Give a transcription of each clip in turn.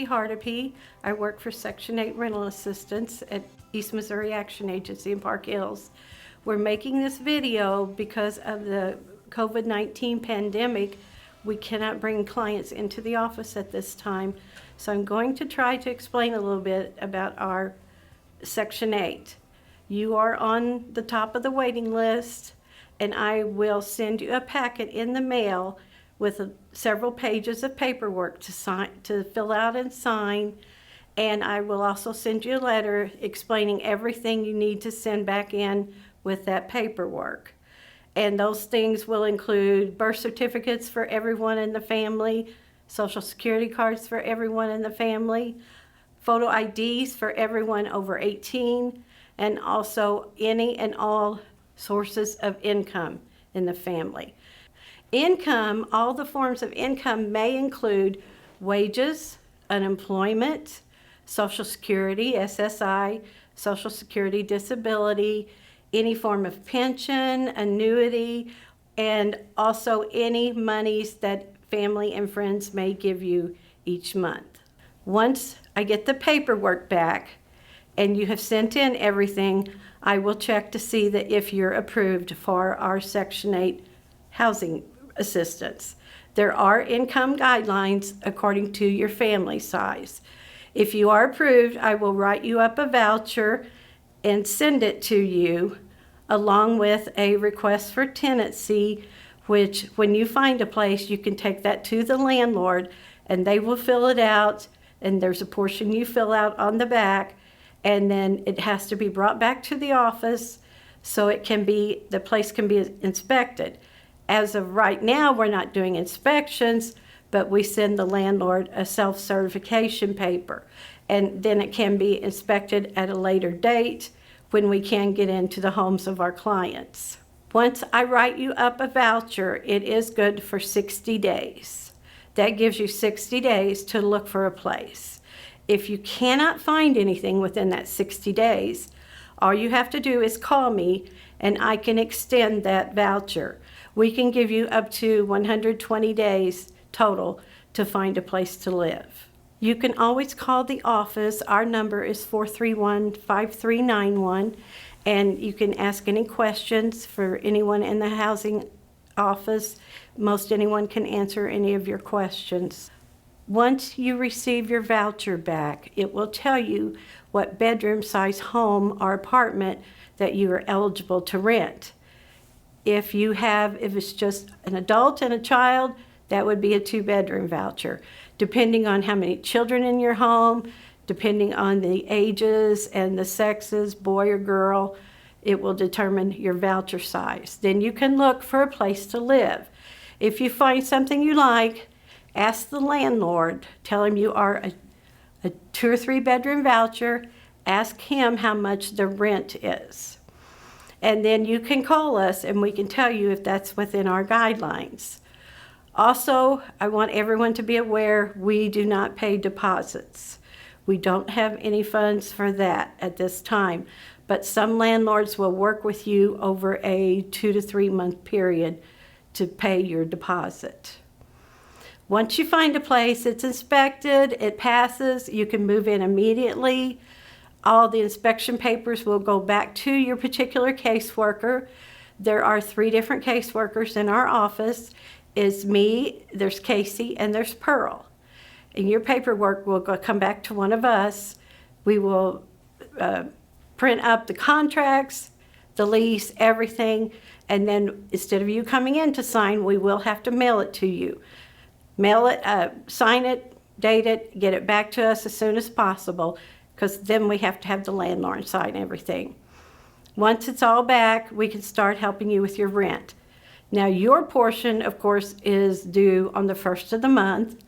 Hardapy. I work for Section 8 Rental Assistance at East Missouri Action Agency in Park Hills. We're making this video because of the COVID-19 pandemic. We cannot bring clients into the office at this time. So I'm going to try to explain a little bit about our Section 8. You are on the top of the waiting list, and I will send you a packet in the mail with several pages of paperwork to fill out and sign. And I will also send you a letter explaining everything you need to send back in with that paperwork. And those things will include birth certificates for everyone in the family, Social Security cards for everyone in the family, photo IDs for everyone over 18, and also any and all sources of income in the family. Income, all the forms of income may include wages, unemployment, Social Security, SSI, Social Security disability, any form of pension, annuity, and also any monies that family and friends may give you each month. Once I get the paperwork back and you have sent in everything, I will check to see that if you're approved for our Section 8 housing assistance. There are income guidelines according to your family size. If you are approved, I will write you up a voucher and send it to you along with a request for tenancy, which when you find a place, you can take that to the landlord and they will fill it out, and there's a portion you fill out on the back, and then it has to be brought back to the office so the place can be inspected. As of right now, we're not doing inspections, but we send the landlord a self-certification paper, and then it can be inspected at a later date when we can get into the homes of our clients. Once I write you up a voucher, it is good for 60 days. That gives you 60 days to look for a place. If you cannot find anything within that 60 days, all you have to do is call me and I can extend that voucher. We can give you up to 120 days total to find a place to live. You can always call the office. Our number is 431-5391, and you can ask any questions for anyone in the housing office. Most anyone can answer any of your questions. Once you receive your voucher back, it will tell you what bedroom size home or apartment that you are eligible to rent. If it's just an adult and a child, that would be a 2-bedroom voucher. Depending on how many children in your home, depending on the ages and the sexes, boy or girl, it will determine your voucher size. Then you can look for a place to live. If you find something you like, ask the landlord, tell him you are a 2 or 3 bedroom voucher, ask him how much the rent is. And then you can call us and we can tell you if that's within our guidelines. Also, I want everyone to be aware we do not pay deposits. We don't have any funds for that at this time, but some landlords will work with you over a 2 to 3 month period to pay your deposit. Once you find a place, it's inspected, it passes, you can move in immediately. All the inspection papers will go back to your particular caseworker. There are 3 different caseworkers in our office. It's me, there's Casey, and there's Pearl. And your paperwork will come back to one of us. We will print up the contracts, the lease, everything, and then instead of you coming in to sign, we will have to mail it to you. Mail it, sign it, date it, get it back to us as soon as possible, because then we have to have the landlord sign everything. Once it's all back, we can start helping you with your rent. Now, your portion, of course, is due on the 1st of the month.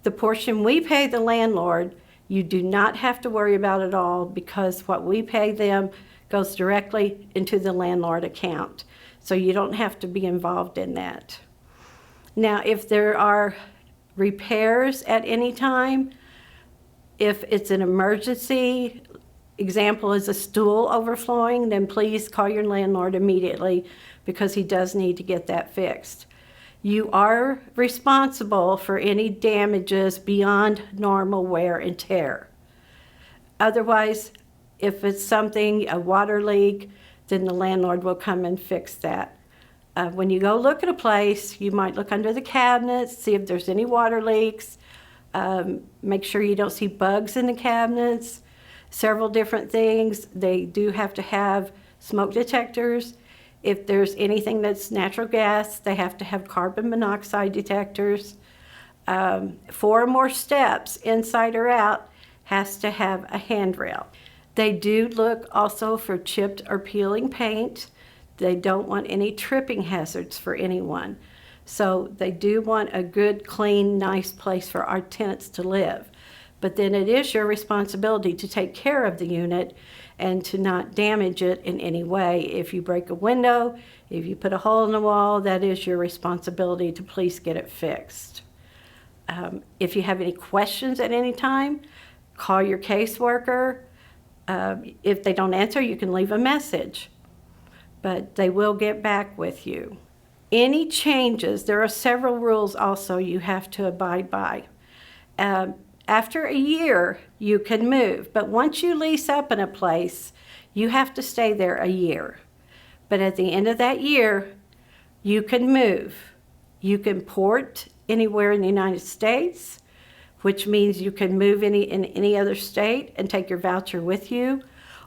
The portion we pay the landlord, you do not have to worry about at all, because what we pay them goes directly into the landlord account. So you don't have to be involved in that. Now, if there are repairs at any time, if it's an emergency, example is a stool overflowing, then please call your landlord immediately, because he does need to get that fixed. You are responsible for any damages beyond normal wear and tear. Otherwise, if it's something, a water leak, then the landlord will come and fix that. When you go look at a place, you might look under the cabinets, see if there's any water leaks. Make sure you don't see bugs in the cabinets, several different things. They do have to have smoke detectors. If there's anything that's natural gas, they have to have carbon monoxide detectors. 4 or more steps, inside or out, has to have a handrail. They do look also for chipped or peeling paint. They don't want any tripping hazards for anyone. So they do want a good, clean, nice place for our tenants to live. But then it is your responsibility to take care of the unit and to not damage it in any way. If you break a window, if you put a hole in the wall, that is your responsibility to please get it fixed. If you have any questions at any time, call your caseworker. If they don't answer, you can leave a message, but they will get back with you. Any changes, there are several rules also you have to abide by. After a year, you can move, but once you lease up in a place, you have to stay there a year. But at the end of that year, you can move. You can port anywhere in the United States, which means you can move in any other state and take your voucher with you,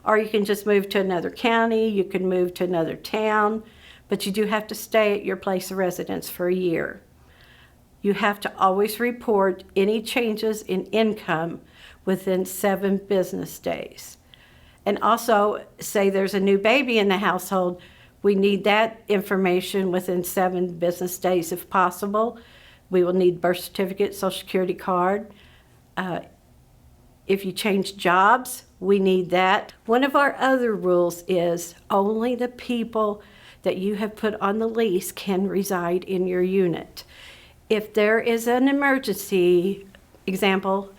or you can just move to another county, you can move to another town, but you do have to stay at your place of residence for a year. You have to always report any changes in income within 7 business days. And also, say there's a new baby in the household, we need that information within 7 business days if possible. We will need birth certificate, social security card. If you change jobs, we need that. One of our other rules is only the people that you have put on the lease can reside in your unit. If there is an emergency, example,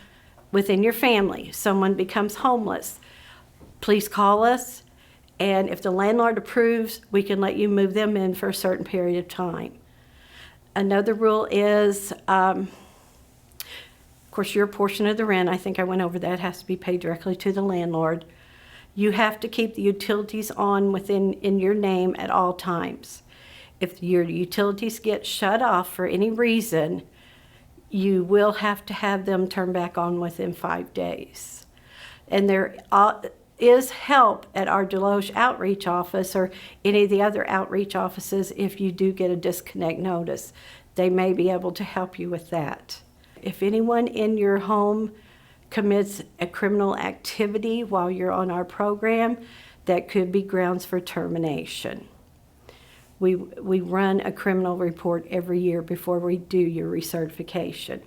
within your family, someone becomes homeless, please call us, and if the landlord approves, we can let you move them in for a certain period of time. Another rule is, of course, your portion of the rent, I think I went over that, has to be paid directly to the landlord. You have to keep the utilities on in your name at all times. If your utilities get shut off for any reason, you will have to have them turn back on within 5 days. And there is help at our Deloge outreach office or any of the other outreach offices if you do get a disconnect notice. They may be able to help you with that. If anyone in your home commits a criminal activity while you're on our program, that could be grounds for termination. We run a criminal report every year before we do your recertification.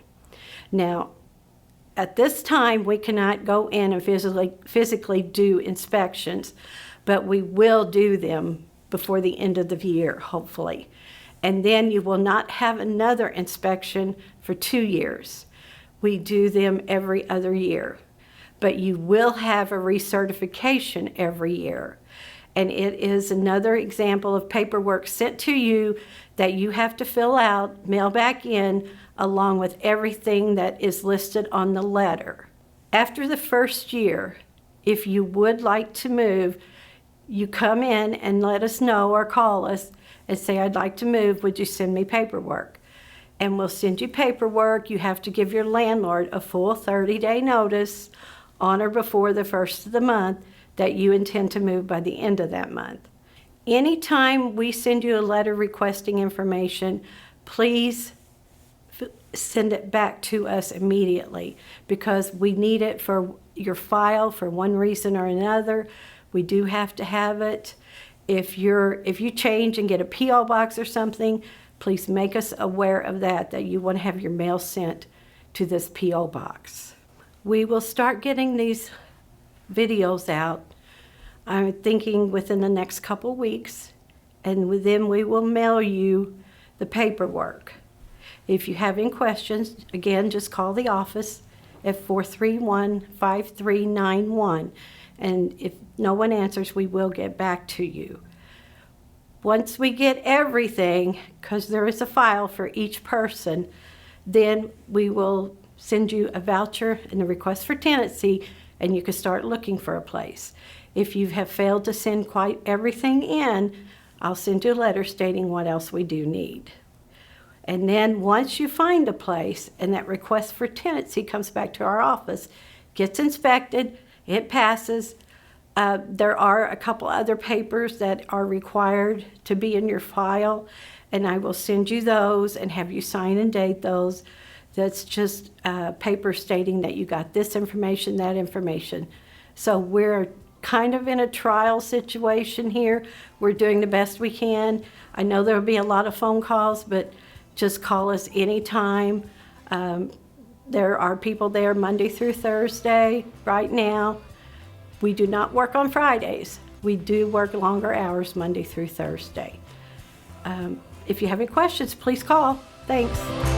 Now, at this time, we cannot go in and physically do inspections, but we will do them before the end of the year, hopefully. And then you will not have another inspection for 2 years. We do them every other year. But you will have a recertification every year. And it is another example of paperwork sent to you that you have to fill out, mail back in, along with everything that is listed on the letter. After the first year, if you would like to move, you come in and let us know or call us and say, I'd like to move, would you send me paperwork? And we'll send you paperwork. You have to give your landlord a full 30-day notice on or before the first of the month that you intend to move by the end of that month. Anytime we send you a letter requesting information, please send it back to us immediately because we need it for your file for one reason or another. We do have to have it. If you change and get a P.O. box or something, please make us aware of that you want to have your mail sent to this P.O. box. We will start getting these videos out, I'm thinking within the next couple weeks, and then we will mail you the paperwork. If you have any questions, again, just call the office at 431-5391, and if no one answers, we will get back to you. Once we get everything, because there is a file for each person, then we will send you a voucher and a request for tenancy, and you can start looking for a place. If you have failed to send quite everything in, I'll send you a letter stating what else we do need. And then once you find a place and that request for tenancy comes back to our office, gets inspected, it passes. There are a couple other papers that are required to be in your file, and I will send you those and have you sign and date those. That's just paper stating that you got this information, that information. So we're kind of in a trial situation here. We're doing the best we can. I know there'll be a lot of phone calls, but just call us anytime. There are people there Monday through Thursday right now. We do not work on Fridays. We do work longer hours Monday through Thursday. If you have any questions, please call. Thanks.